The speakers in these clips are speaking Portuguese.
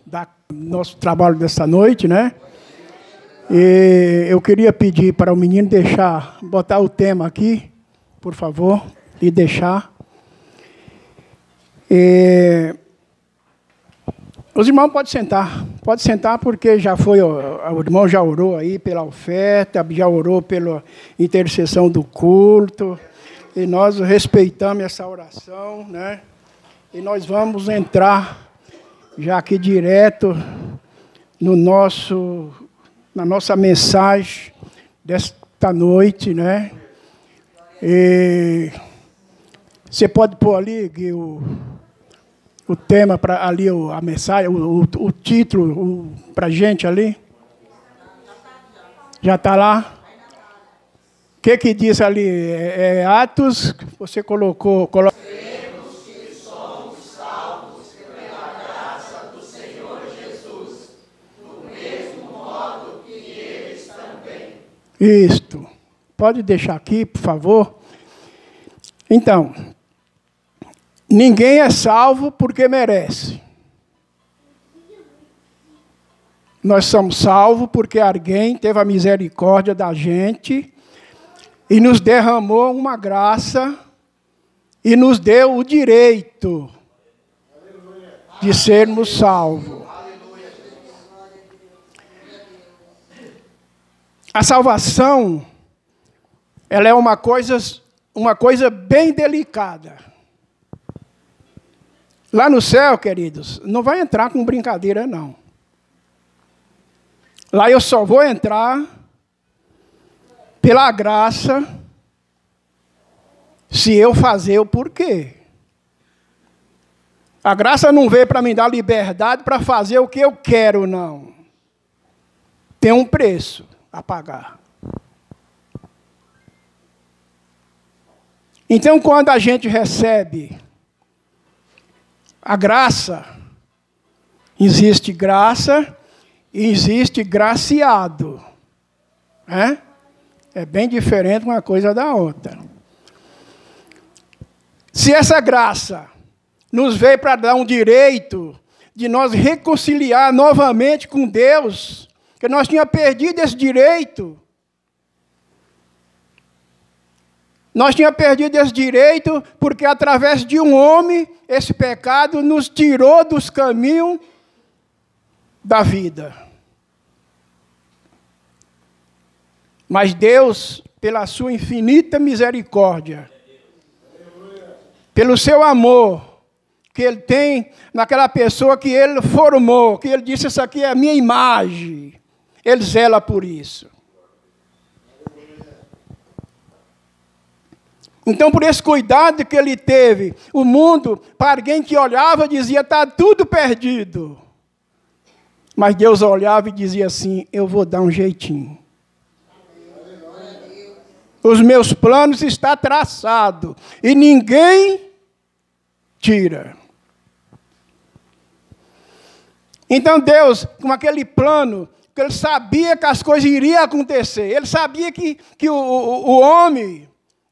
Da nosso trabalho desta noite, né? E eu queria pedir para o menino botar o tema aqui, por favor, e deixar. Os irmãos pode sentar porque já foi, o irmão já orou aí pela oferta, já orou pela intercessão do culto, e nós respeitamos essa oração, né? E nós vamos entrar já aqui direto na nossa mensagem desta noite, né? E você pode pôr ali, Gui, o tema para ali, a mensagem, o título para a gente ali? Já está lá? O que diz ali? Atos, você colocou... Isto. Pode deixar aqui, por favor. Então, ninguém é salvo porque merece. Nós somos salvos porque alguém teve a misericórdia da gente e nos derramou uma graça e nos deu o direito de sermos salvos. A salvação, ela é uma coisa bem delicada. Lá no céu, queridos, não vai entrar com brincadeira, não. Lá eu só vou entrar pela graça se eu fazer o porquê. A graça não veio para me dar liberdade para fazer o que eu quero, não. Tem um preço a pagar. Então, quando a gente recebe a graça, existe graça e existe graciado. É bem diferente uma coisa da outra. Se essa graça nos veio para dar um direito de nós reconciliar novamente com Deus, que nós tínhamos perdido esse direito. Nós tínhamos perdido esse direito porque, através de um homem, esse pecado nos tirou dos caminhos da vida. Mas Deus, pela sua infinita misericórdia, pelo seu amor que Ele tem naquela pessoa que Ele formou, que Ele disse, essa aqui é a minha imagem. Ele zela por isso. Então, por esse cuidado que ele teve, o mundo, para alguém que olhava, dizia, está tudo perdido. Mas Deus olhava e dizia assim, eu vou dar um jeitinho. Os meus planos estão traçados e ninguém tira. Então, Deus, com aquele plano, porque ele sabia que as coisas iriam acontecer. Ele sabia que o homem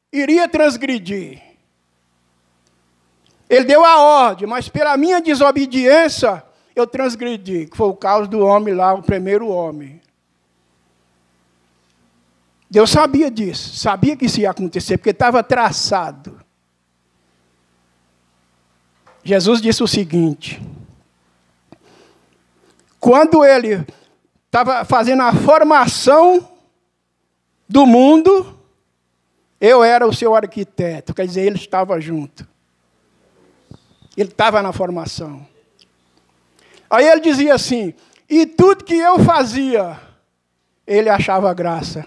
iria transgredir. Ele deu a ordem, mas pela minha desobediência, eu transgredi. Que foi o caso do homem lá, o primeiro homem. Deus sabia disso. Sabia que isso ia acontecer, porque estava traçado. Jesus disse o seguinte. Quando ele estava fazendo a formação do mundo, eu era o seu arquiteto. Quer dizer, ele estava junto. Ele estava na formação. Aí ele dizia assim, e tudo que eu fazia, ele achava graça.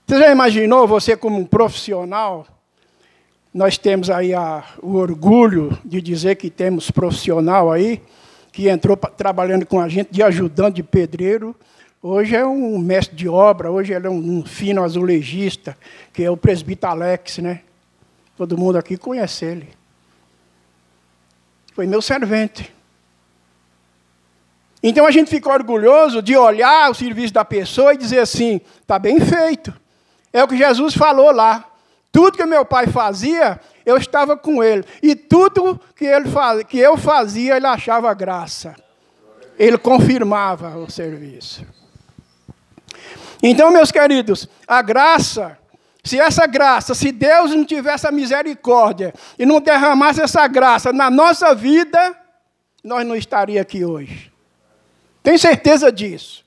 Você já imaginou, você como um profissional, nós temos aí o orgulho de dizer que temos profissional aí, que entrou trabalhando com a gente de ajudante de pedreiro. Hoje é um mestre de obra, hoje ele é um fino azulejista, que é o presbítero Alex, né? Todo mundo aqui conhece ele. Foi meu servente. Então a gente fica orgulhoso de olhar o serviço da pessoa e dizer assim, está bem feito. É o que Jesus falou lá. Tudo que meu pai fazia, eu estava com ele. E tudo que eu fazia, ele achava graça. Ele confirmava o serviço. Então, meus queridos, a graça, se Deus não tivesse a misericórdia e não derramasse essa graça na nossa vida, nós não estaríamos aqui hoje. Tenho certeza disso.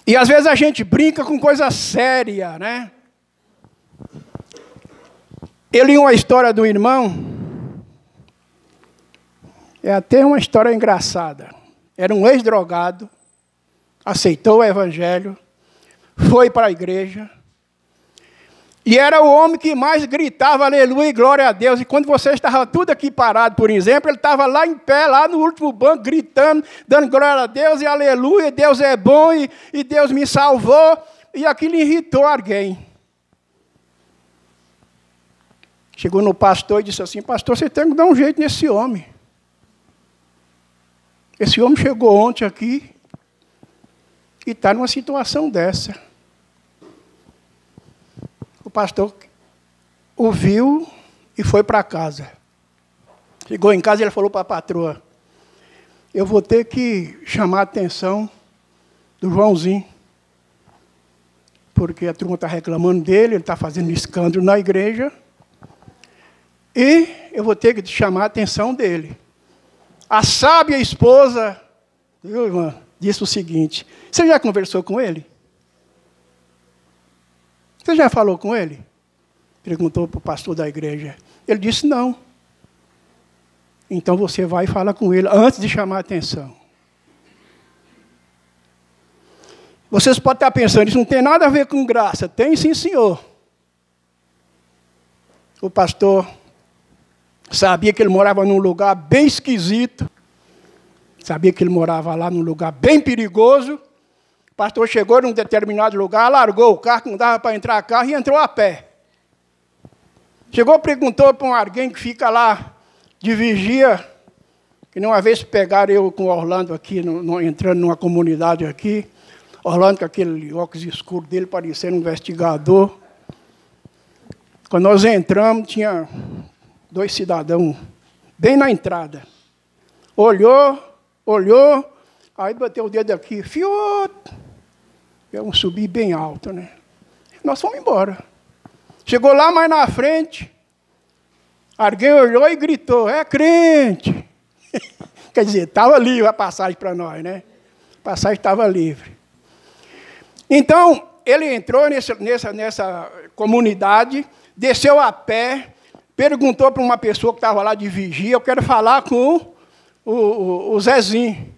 E às vezes a gente brinca com coisa séria, né? Eu li uma história do irmão, é até uma história engraçada. Era um ex-drogado, aceitou o evangelho, foi para a igreja, e era o homem que mais gritava aleluia e glória a Deus. E quando você estava tudo aqui parado, por exemplo, ele estava lá em pé, lá no último banco, gritando, dando glória a Deus e aleluia, Deus é bom e Deus me salvou. E aquilo irritou alguém. Chegou no pastor e disse assim: pastor, você tem que dar um jeito nesse homem. Esse homem chegou ontem aqui e está numa situação dessa. O pastor ouviu e foi para casa. Chegou em casa e ele falou para a patroa: eu vou ter que chamar a atenção do Joãozinho, porque a turma está reclamando dele, ele está fazendo escândalo na igreja, e eu vou ter que chamar a atenção dele. A sábia esposa, viu, irmã, disse o seguinte: você já conversou com ele? Você já falou com ele? Perguntou para o pastor da igreja. Ele disse não. Então você vai e fala com ele antes de chamar a atenção. Vocês podem estar pensando, isso não tem nada a ver com graça. Tem sim, senhor. O pastor sabia que ele morava num lugar bem esquisito. Sabia que ele morava lá num lugar bem perigoso. O pastor chegou num determinado lugar, largou o carro, que não dava para entrar carro, e entrou a pé. Chegou, perguntou para alguém que fica lá de vigia, que uma vez pegaram eu com o Orlando aqui, entrando numa comunidade aqui, Orlando com aquele óculos escuro dele, parecendo um investigador. Quando nós entramos, tinha 2 cidadãos bem na entrada. Olhou, aí bateu o dedo aqui, fioto. Eu subi bem alto, né? Nós fomos embora. Chegou lá mais na frente, alguém olhou e gritou: é crente. Quer dizer, estava livre a passagem para nós, né? A passagem estava livre. Então, ele entrou nessa comunidade, desceu a pé, perguntou para uma pessoa que estava lá de vigia: eu quero falar com o Zezinho.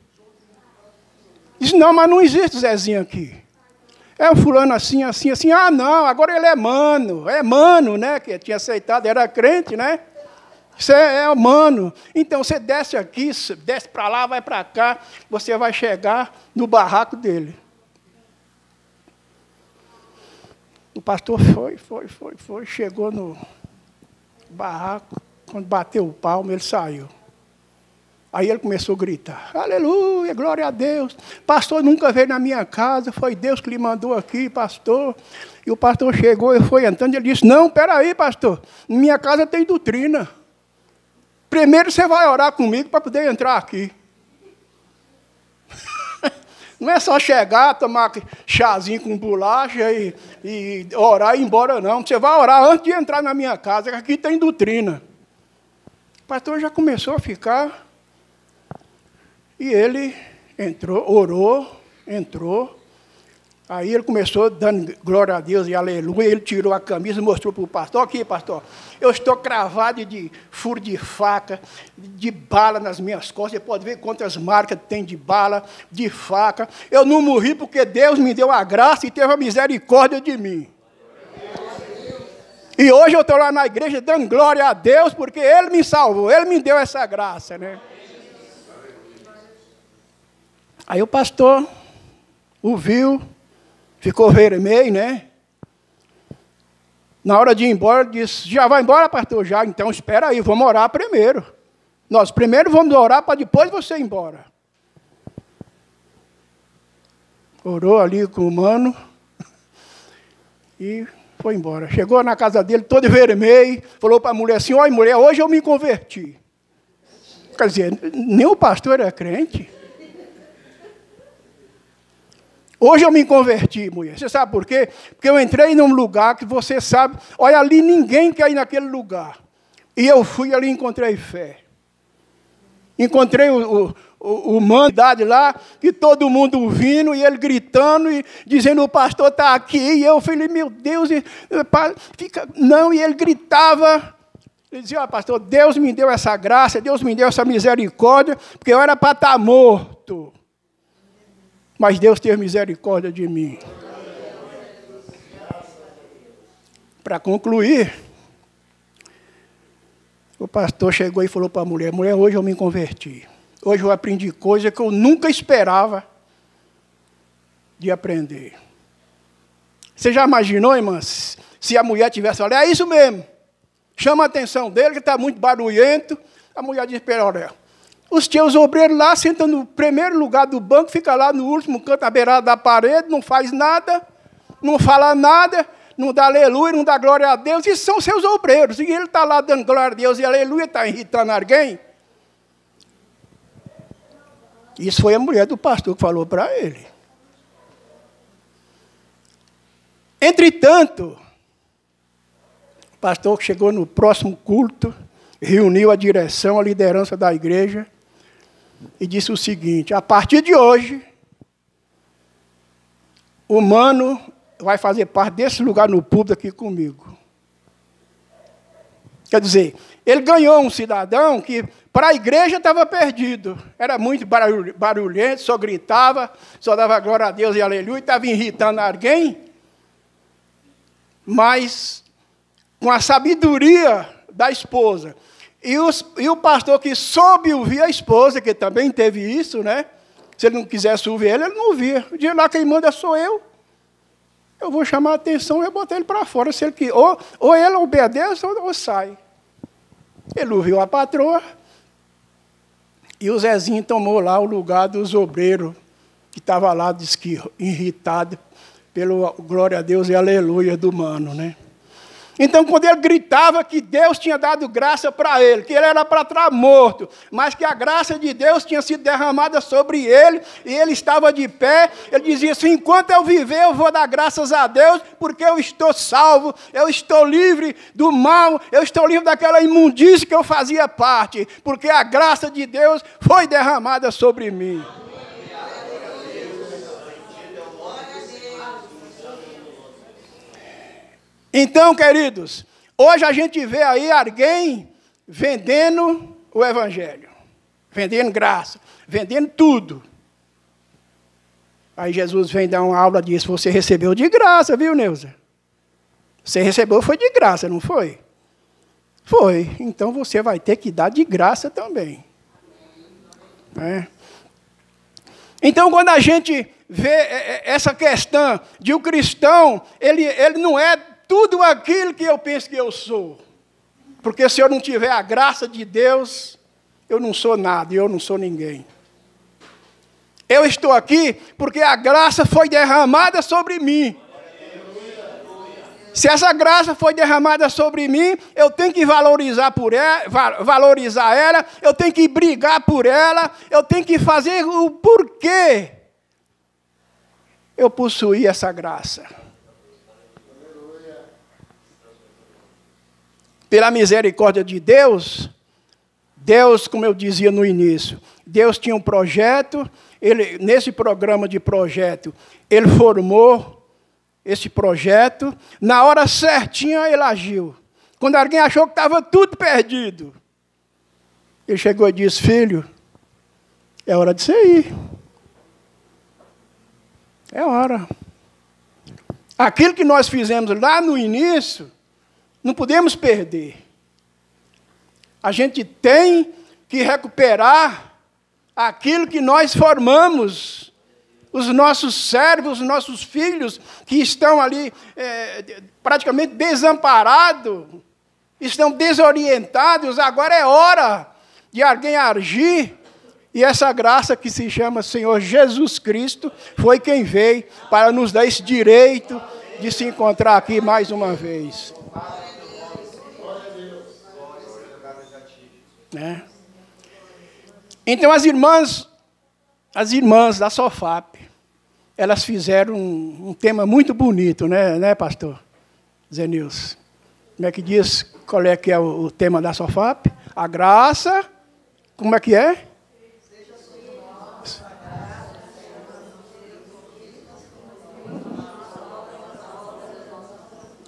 Disse: não, mas não existe Zezinho aqui. É o fulano assim, assim, assim. Ah, não, agora ele é mano, né? Que tinha aceitado, era crente, né? Você é mano. Então, você desce aqui, desce para lá, vai para cá, você vai chegar no barraco dele. O pastor foi, chegou no barraco, quando bateu o palmo, ele saiu. Aí ele começou a gritar: aleluia, glória a Deus. Pastor nunca veio na minha casa, foi Deus que lhe mandou aqui, pastor. E o pastor chegou e foi entrando, e ele disse: não, peraí, pastor, minha casa tem doutrina. Primeiro você vai orar comigo para poder entrar aqui. Não é só chegar, tomar chazinho com bolacha e orar e ir embora, não. Você vai orar antes de entrar na minha casa, que aqui tem doutrina. O pastor já começou a ficar. E ele entrou, orou, entrou. Aí ele começou dando glória a Deus e aleluia. Ele tirou a camisa e mostrou para o pastor: aqui, pastor, eu estou cravado de furo de faca, de bala nas minhas costas. Você pode ver quantas marcas tem de bala, de faca. Eu não morri porque Deus me deu a graça e teve a misericórdia de mim. E hoje eu estou lá na igreja dando glória a Deus porque Ele me salvou, Ele me deu essa graça, né? Aí o pastor o viu, ficou vermelho, né? Na hora de ir embora, disse: já vai embora, pastor? Já, então espera aí, vamos orar primeiro. Nós primeiro vamos orar para depois você ir embora. Orou ali com o mano e Foi embora. Chegou na casa dele, todo vermelho, falou para a mulher assim, olha, mulher, hoje eu me converti. Quer dizer, nem o pastor era crente. Hoje eu me converti, mulher. Você sabe por quê? Porque eu entrei num lugar que você sabe, olha, ali ninguém quer ir naquele lugar. E eu fui ali e encontrei fé. Encontrei o mandado lá, e todo mundo ouvindo, e ele gritando, e dizendo, o pastor está aqui. E eu falei, meu Deus, não, e ele gritava. Ele dizia, pastor, Deus me deu essa graça, Deus me deu essa misericórdia, porque eu era para estar morto. Mas Deus teve misericórdia de mim. Para concluir, o pastor chegou e falou para a mulher, mulher, hoje eu me converti. Hoje eu aprendi coisa que eu nunca esperava de aprender. Você já imaginou, irmãs, se a mulher tivesse falado, é isso mesmo, chama a atenção dele, que está muito barulhento. A mulher disse, olha, os teus obreiros lá sentam no primeiro lugar do banco, fica lá no último canto, à beirada da parede, não faz nada, não fala nada, não dá aleluia, não dá glória a Deus, e são seus obreiros. E ele está lá dando glória a Deus e aleluia, está irritando alguém. Isso foi a mulher do pastor que falou para ele. Entretanto, o pastor chegou no próximo culto, reuniu a direção, a liderança da igreja, e disse o seguinte, a partir de hoje, o Mano vai fazer parte desse lugar no púlpito aqui comigo. Quer dizer, ele ganhou um cidadão que para a igreja estava perdido. Era muito barulhento, só gritava, só dava glória a Deus e aleluia, estava irritando alguém. Mas com a sabedoria da esposa. E o pastor que soube ouvir a esposa, que também teve isso, né? Se ele não quisesse ouvir ele não ouvia. O dia lá quem manda sou eu. Eu vou chamar a atenção e eu botar ele para fora. Se ele, ou ele obedece ou sai. Ele ouviu a patroa. E o Zezinho tomou lá o lugar dos obreiros, que estava lá, diz que irritado pelo glória a Deus e aleluia do Mano, né? Então, quando ele gritava que Deus tinha dado graça para ele, que ele era para estar morto, mas que a graça de Deus tinha sido derramada sobre ele, e ele estava de pé, ele dizia assim, enquanto eu viver, eu vou dar graças a Deus, porque eu estou salvo, eu estou livre do mal, eu estou livre daquela imundície que eu fazia parte, porque a graça de Deus foi derramada sobre mim. Então, queridos, hoje a gente vê aí alguém vendendo o evangelho, vendendo graça, vendendo tudo. Aí Jesus vem dar uma aula disso, você recebeu de graça, viu, Neuza? Você recebeu foi de graça, não foi? Foi, então você vai ter que dar de graça também. Então, quando a gente vê essa questão de o cristão, ele não é tudo aquilo que eu penso que eu sou. Porque se eu não tiver a graça de Deus, eu não sou nada, eu não sou ninguém. Eu estou aqui porque a graça foi derramada sobre mim. Se essa graça foi derramada sobre mim, eu tenho que valorizar ela, eu tenho que brigar por ela, eu tenho que fazer o porquê eu possuí essa graça. Pela misericórdia de Deus, como eu dizia no início, Deus tinha um projeto, nesse programa de projeto, ele formou esse projeto, na hora certinha ele agiu. Quando alguém achou que estava tudo perdido, ele chegou e disse, filho, é hora de você ir. É hora. Aquilo que nós fizemos lá no início, não podemos perder. A gente tem que recuperar aquilo que nós formamos. Os nossos servos, os nossos filhos, que estão ali praticamente desamparados, estão desorientados, agora é hora de alguém agir. E essa graça que se chama Senhor Jesus Cristo, foi quem veio para nos dar esse direito de se encontrar aqui mais uma vez. Né? Então as irmãs da SOFAP, elas fizeram um tema muito bonito, né, pastor Zenilson? Como é que diz? Qual é que é o tema da SOFAP? A graça, como é que é?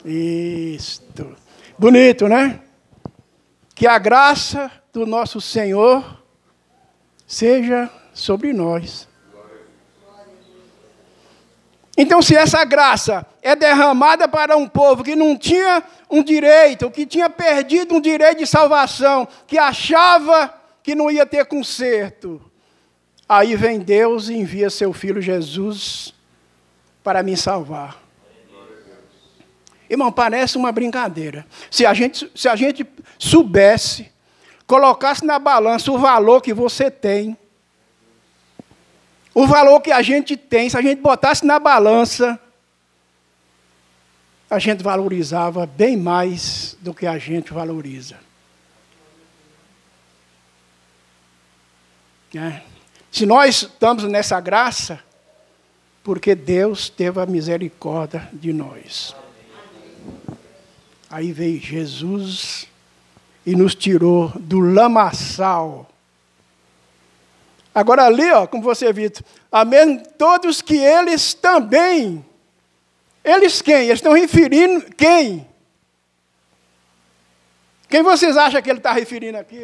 Isto. Bonito, né? Que a graça do nosso Senhor seja sobre nós. Então, se essa graça é derramada para um povo que não tinha um direito, que tinha perdido um direito de salvação, que achava que não ia ter conserto, aí vem Deus e envia seu Filho Jesus para me salvar. Irmão, parece uma brincadeira. Se a gente soubesse, colocasse na balança o valor que você tem, o valor que a gente tem, se a gente botasse na balança, a gente valorizava bem mais do que a gente valoriza. Se nós estamos nessa graça, porque Deus teve a misericórdia de nós. Aí veio Jesus e nos tirou do lamaçal. Agora ali, ó, como você viu, amém, todos que eles também. Eles quem? Eles estão referindo quem? Quem vocês acham que ele está referindo aqui?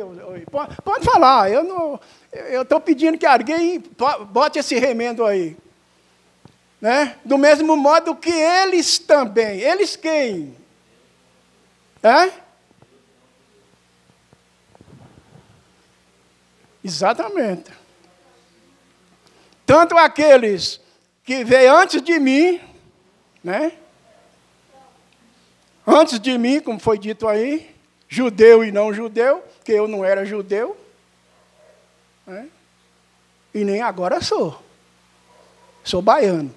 Pode falar, eu estou pedindo que alguém bote esse remendo aí. Né? Do mesmo modo que eles também. Eles quem? Exatamente. Tanto aqueles que veio antes de mim, né? Antes de mim, como foi dito aí, judeu e não judeu, que eu não era judeu, né? E nem agora sou. Sou baiano.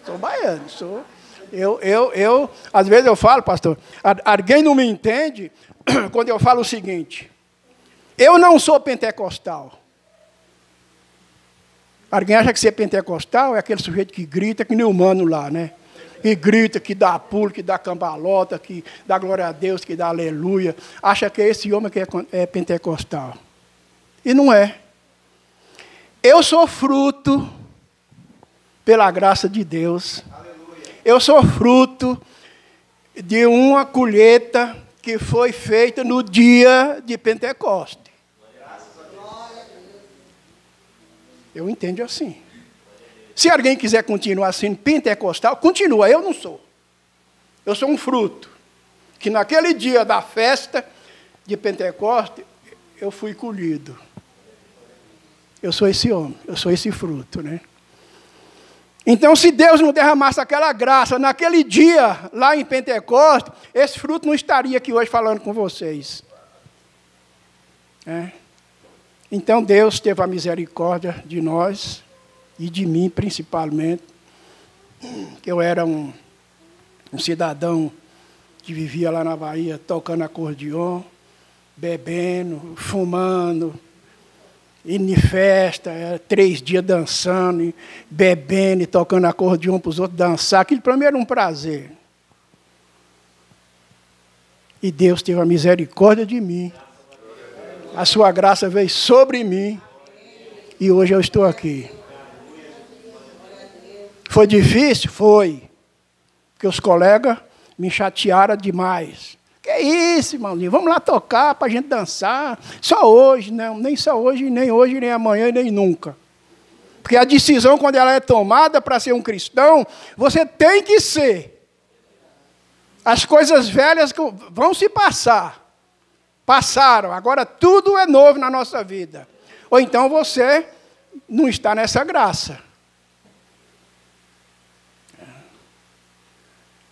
Sou baiano, sou. Eu, às vezes eu falo, pastor, alguém não me entende quando eu falo o seguinte: eu não sou pentecostal. Alguém acha que ser pentecostal é aquele sujeito que grita, que nem humano lá, né? Que grita, que dá pulo, que dá cambalota, que dá glória a Deus, que dá aleluia. Acha que é esse homem que é pentecostal. E não é. Eu sou fruto, pela graça de Deus. Eu sou fruto de uma colheita que foi feita no dia de Pentecostes. Eu entendo assim. Se alguém quiser continuar sendo pentecostal, continua, eu não sou. Eu sou um fruto. Que naquele dia da festa de Pentecostes, eu fui colhido. Eu sou esse homem, eu sou esse fruto, né? Então, se Deus não derramasse aquela graça naquele dia, lá em Pentecostes, esse fruto não estaria aqui hoje falando com vocês. Então, Deus teve a misericórdia de nós, e de mim principalmente, que eu era um cidadão que vivia lá na Bahia, tocando acordeon, bebendo, fumando, indo em festa, 3 dias dançando, bebendo e tocando acordeon para os outros dançar. Aquilo para mim era um prazer. E Deus teve a misericórdia de mim. A sua graça veio sobre mim. E hoje eu estou aqui. Foi difícil? Foi. Porque os colegas me chatearam demais. Que isso, irmãozinho? Vamos lá tocar para a gente dançar. Só hoje, não, nem só hoje, nem amanhã, nem nunca. Porque a decisão, quando ela é tomada para ser um cristão, você tem que ser. As coisas velhas vão se passar. Passaram, agora tudo é novo na nossa vida. Ou então você não está nessa graça.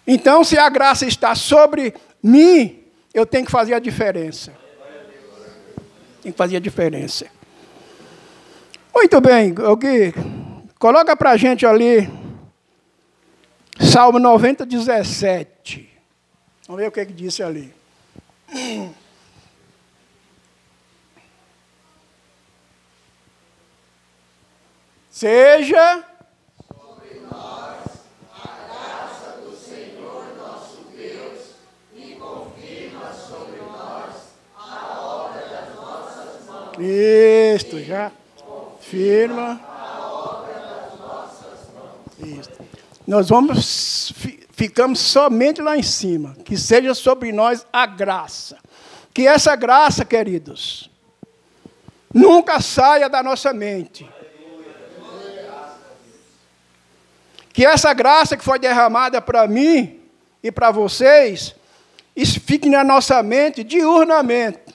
Então, se a graça está sobre mim, eu tenho que fazer a diferença. Tem que fazer a diferença. Muito bem, Gui, coloca para a gente ali Salmo 90, 17. Vamos ver o que disse ali. Seja sobre nós a graça do Senhor nosso Deus e confirma sobre nós a obra das nossas mãos. Isto, já firma a obra das nossas mãos. Isto. Nós ficamos somente lá em cima. Que seja sobre nós a graça. Que essa graça, queridos, nunca saia da nossa mente. Que essa graça que foi derramada para mim e para vocês, isso fique na nossa mente diurnamente.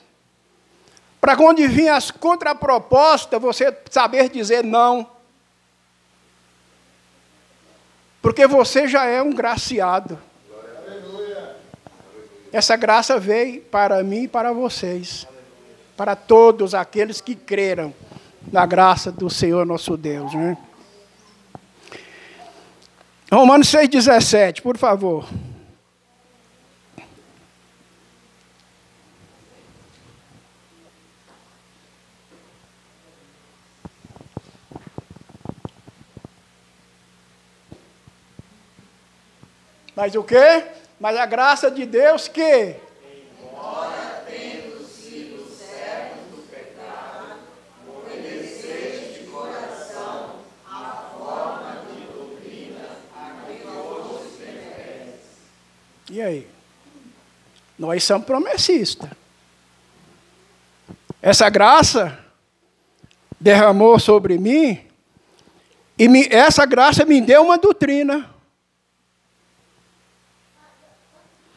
Para quando vir as contrapropostas, você saber dizer não. Porque você já é um graciado. Essa graça veio para mim e para vocês. Para todos aqueles que creram na graça do Senhor nosso Deus, né? Romanos 6,17, por favor. Mas o quê? Mas a graça de Deus que... Embora tendo sido servos do pecado, obedeceis de coração a forma de doutrina a que vos pertence. E aí? Nós somos promessistas. Essa graça derramou sobre mim, e essa graça me deu uma doutrina.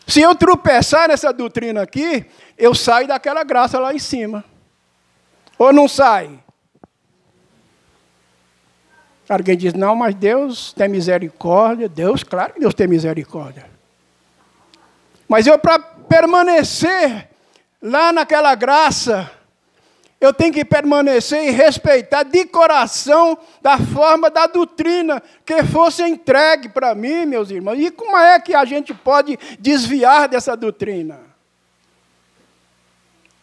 Se eu tropeçar nessa doutrina aqui, eu saio daquela graça lá em cima. Ou não sai? Alguém diz, não, mas Deus tem misericórdia. Deus, claro que Deus tem misericórdia. Mas eu, para permanecer lá naquela graça, eu tenho que permanecer e respeitar de coração da forma da doutrina que fosse entregue para mim, meus irmãos. E como é que a gente pode desviar dessa doutrina?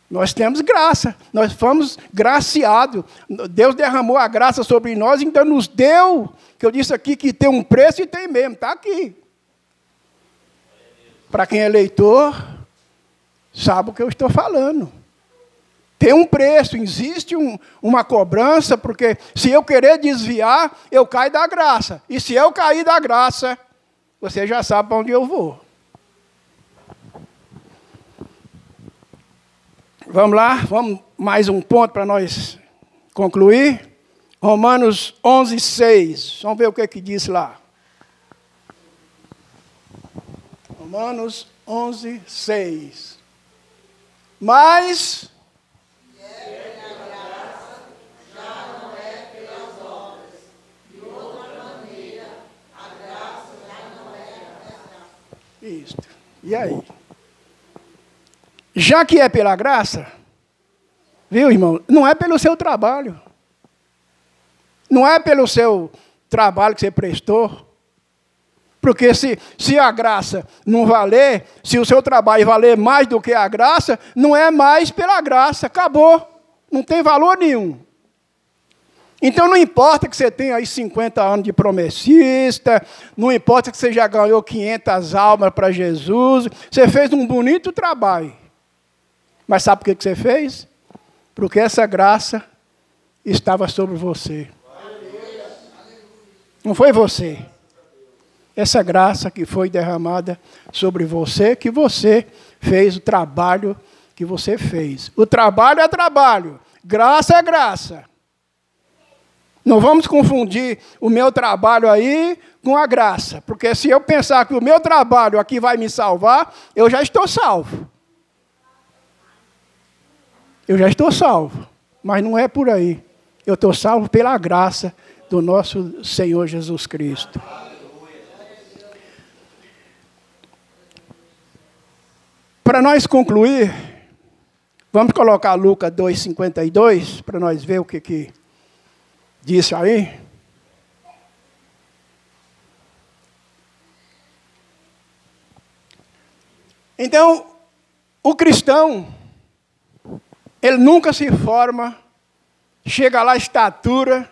Nós temos graça, nós fomos graciados. Deus derramou a graça sobre nós, então nos deu, que eu disse aqui que tem um preço e tem mesmo, está aqui. Para quem é leitor, sabe o que eu estou falando. Tem um preço, existe uma cobrança, porque se eu querer desviar, eu caio da graça. E se eu cair da graça, você já sabe para onde eu vou. Vamos lá, vamos mais um ponto para nós concluir. Romanos 11, 6. Vamos ver o que diz lá. Romanos 11, 6. Mas... Isso. E aí? Já que é pela graça, viu, irmão? Não é pelo seu trabalho. Não é pelo seu trabalho que você prestou. Porque se a graça não valer, se o seu trabalho valer mais do que a graça, não é mais pela graça. Acabou. Não tem valor nenhum. Então, não importa que você tenha aí 50 anos de promessista, não importa que você já ganhou 500 almas para Jesus, você fez um bonito trabalho. Mas sabe por que você fez? Porque essa graça estava sobre você. Não foi você. Essa graça que foi derramada sobre você, que você fez o trabalho que você fez. O trabalho é trabalho, graça é graça. Não vamos confundir o meu trabalho aí com a graça. Porque se eu pensar que o meu trabalho aqui vai me salvar, eu já estou salvo. Eu já estou salvo. Mas não é por aí. Eu estou salvo pela graça do nosso Senhor Jesus Cristo. Para nós concluir, vamos colocar Lucas 2,52, para nós ver o que disse aí. Então, o cristão, ele nunca se forma, chega lá à estatura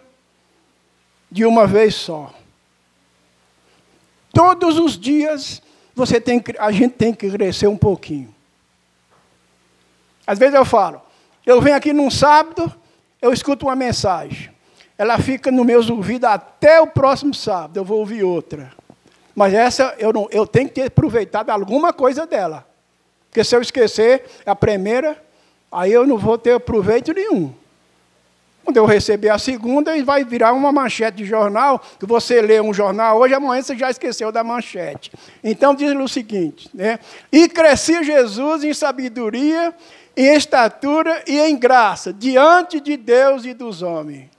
de uma vez só. Todos os dias a gente tem que crescer um pouquinho. Às vezes eu falo, eu venho aqui num sábado, eu escuto uma mensagem. Ela fica nos meus ouvidos até o próximo sábado, eu vou ouvir outra. Mas essa eu tenho que ter aproveitado alguma coisa dela. Porque se eu esquecer a primeira, aí eu não vou ter proveito nenhum. Quando eu receber a segunda, vai virar uma manchete de jornal, que você lê um jornal hoje, amanhã você já esqueceu da manchete. Então diz o seguinte, né? E crescia Jesus em sabedoria, em estatura e em graça, diante de Deus e dos homens.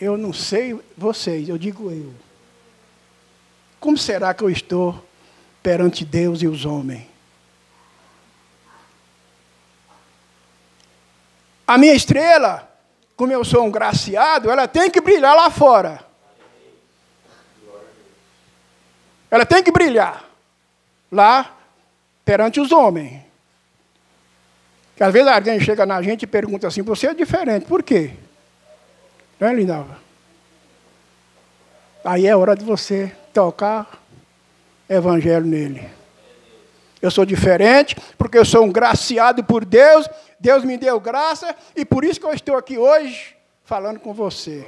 Eu não sei vocês, eu digo eu. Como será que eu estou perante Deus e os homens? A minha estrela, como eu sou um graciado, ela tem que brilhar lá fora. Ela tem que brilhar lá perante os homens. Que às vezes alguém chega na gente e pergunta assim, você é diferente, por quê? Não é, Lindalva? Aí é hora de você tocar evangelho nele. Eu sou diferente, porque eu sou um graciado por Deus, Deus me deu graça, e por isso que eu estou aqui hoje, falando com você.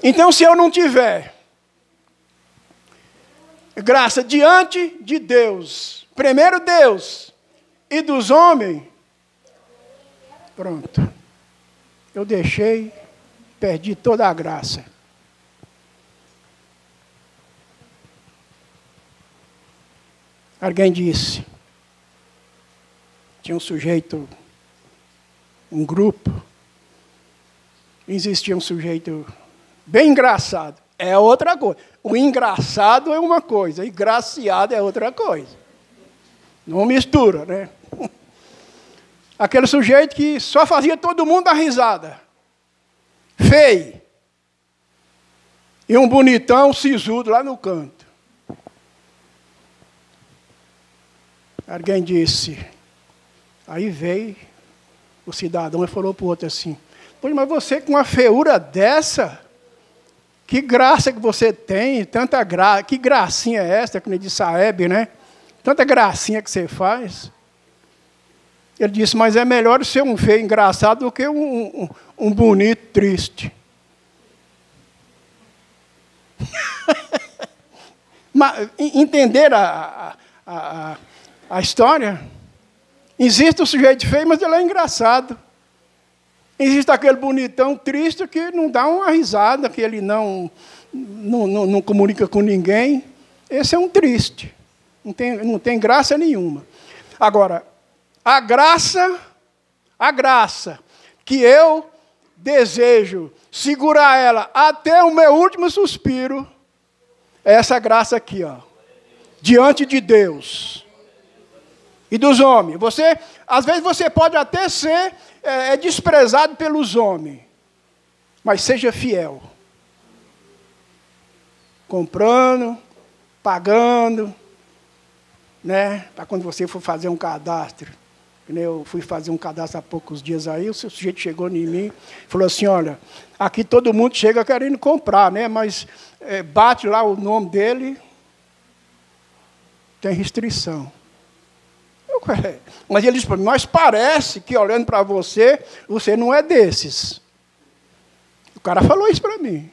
Então, se eu não tiver graça diante de Deus, primeiro Deus, e dos homens, pronto. Eu perdi toda a graça. Alguém disse, tinha um sujeito, um grupo, existia um sujeito bem engraçado, é outra coisa. O engraçado é uma coisa, e graciado é outra coisa. Não mistura, né? Aquele sujeito que só fazia todo mundo dar risada. Feio. E um bonitão sisudo lá no canto. Alguém disse, aí veio o cidadão e falou para o outro assim, pois, mas você com uma feiura dessa, que graça que você tem, tanta graça, que gracinha é essa, que nem de Saeb, né? Tanta gracinha que você faz. Ele disse, mas é melhor ser um feio engraçado do que um bonito triste. Mas, entender a história? Existe o sujeito feio, mas ele é engraçado. Existe aquele bonitão triste que não dá uma risada, que ele não comunica com ninguém. Esse é um triste. Não tem graça nenhuma. Agora, a graça que eu desejo segurar ela até o meu último suspiro, é essa graça aqui, ó, diante de Deus e dos homens. Às vezes você pode até ser desprezado pelos homens, mas seja fiel. Comprando, pagando, né? Para quando você for fazer um cadastro. Eu fui fazer um cadastro há poucos dias aí, o sujeito chegou em mim e falou assim, olha, aqui todo mundo chega querendo comprar, né? Mas bate lá o nome dele, tem restrição. Mas ele disse para mim, mas parece que olhando para você, você não é desses. O cara falou isso para mim.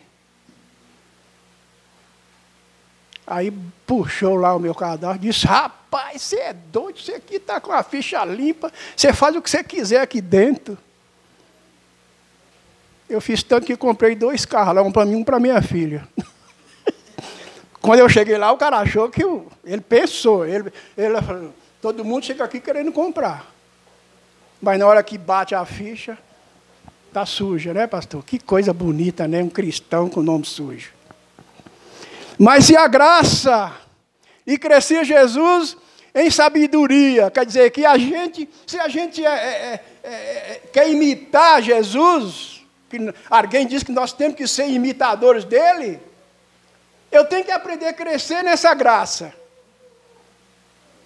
Aí puxou lá o meu cadastro e disse, rapaz, você é doido, você aqui está com a ficha limpa, você faz o que você quiser aqui dentro. Eu fiz tanto que comprei 2 carros, um para mim e um para minha filha. Quando eu cheguei lá, o cara achou que ele pensou, ele falou, todo mundo chega aqui querendo comprar. Mas na hora que bate a ficha, está suja, né, pastor? Que coisa bonita, né? Um cristão com nome sujo. Mas se a graça e crescer Jesus em sabedoria, quer dizer que se a gente quer imitar Jesus, que alguém diz que nós temos que ser imitadores dele, Eu tenho que aprender a crescer nessa graça.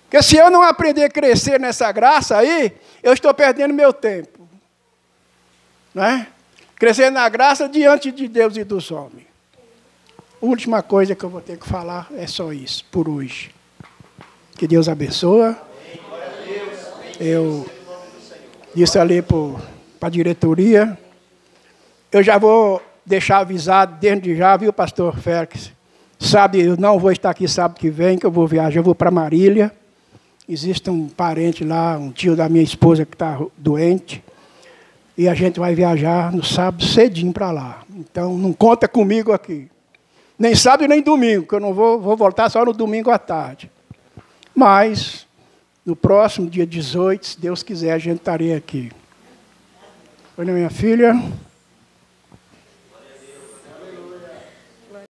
Porque se eu não aprender a crescer nessa graça aí, eu estou perdendo meu tempo. Não é? Crescer na graça diante de Deus e dos homens. A última coisa que eu vou ter que falar é só isso, por hoje. Que Deus abençoe. Eu disse ali para a diretoria. Eu já vou deixar avisado desde já, viu, pastor Félix? Sabe, eu não vou estar aqui sábado que vem, que eu vou viajar, eu vou para Marília. Existe um parente lá, um tio da minha esposa que está doente. E a gente vai viajar no sábado cedinho para lá. Então, não conta comigo aqui. Nem sábado nem domingo, que eu não vou voltar só no domingo à tarde. Mas, no próximo dia 18, se Deus quiser, a gente estaria aqui. Oi, minha filha.